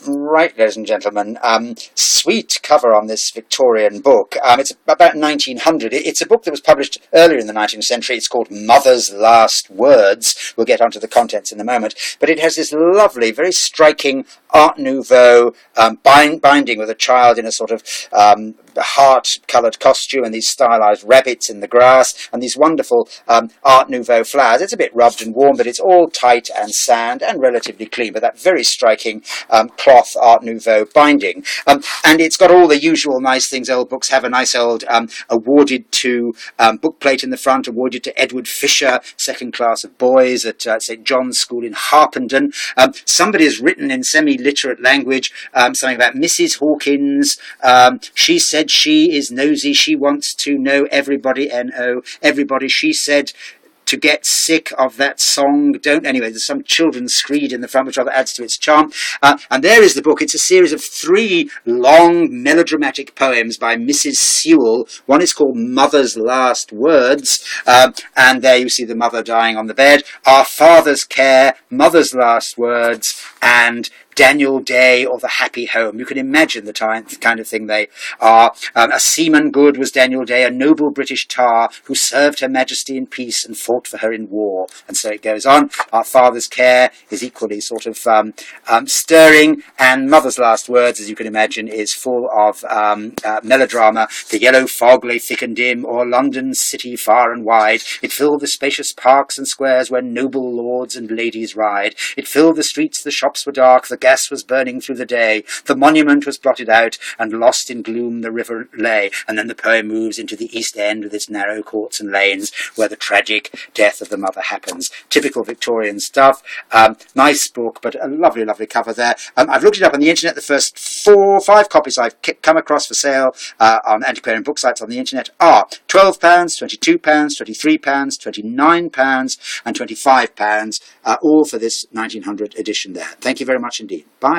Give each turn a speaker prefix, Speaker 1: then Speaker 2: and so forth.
Speaker 1: Right, ladies and gentlemen, sweet cover on this Victorian book. It's about 1900. It's a book that was published earlier in the 19th century. It's called Mother's Last Words. We'll get onto the contents in a moment. But it has this lovely, very striking Art Nouveau binding with a child in a sort of heart-coloured costume and these stylized rabbits in the grass and these wonderful Art Nouveau flowers. It's a bit rubbed and worn, but it's all tight and sand and relatively clean, but that very striking cloth Art Nouveau binding. And it's got all the usual nice things old books have. A nice old awarded to book plate in the front, awarded to Edward Fisher, second class of boys at St. John's School in Harpenden. Somebody has written in semi-literate language something about Mrs. Hawkins. She said she is nosy. She wants to know everybody, N-O, everybody. She said to get sick of that song. Anyway, there's some children's screed in the front, which rather adds to its charm. And there is the book. It's a series of 3 long melodramatic poems by Mrs. Sewell. One is called Mother's Last Words. And there you see the mother dying on the bed. Our Father's Care, Mother's Last Words, and Daniel Day or The Happy Home. You can imagine the kind of thing they are. A seaman good was Daniel Day, a noble British tar who served Her Majesty in peace and fought for her in war. And so it goes on. Our Father's Care is equally sort of stirring, and Mother's Last Words, as you can imagine, is full of melodrama. The yellow fog lay thick and dim o'er London's city far and wide. It filled the spacious parks and squares where noble lords and ladies ride. It filled the streets, the shops were dark, the gas was burning through the day, the monument was blotted out, and lost in gloom the river lay. And then the poem moves into the East End with its narrow courts and lanes where the tragic death of the mother happens. Typical Victorian stuff. Nice book, but a lovely, lovely cover there. I've looked it up on the internet. The first 5 copies I've come across for sale on antiquarian book sites on the internet are £12, £22, £23, £29 and £25, all for this 1900 edition there. Thank you very much indeed. Bye.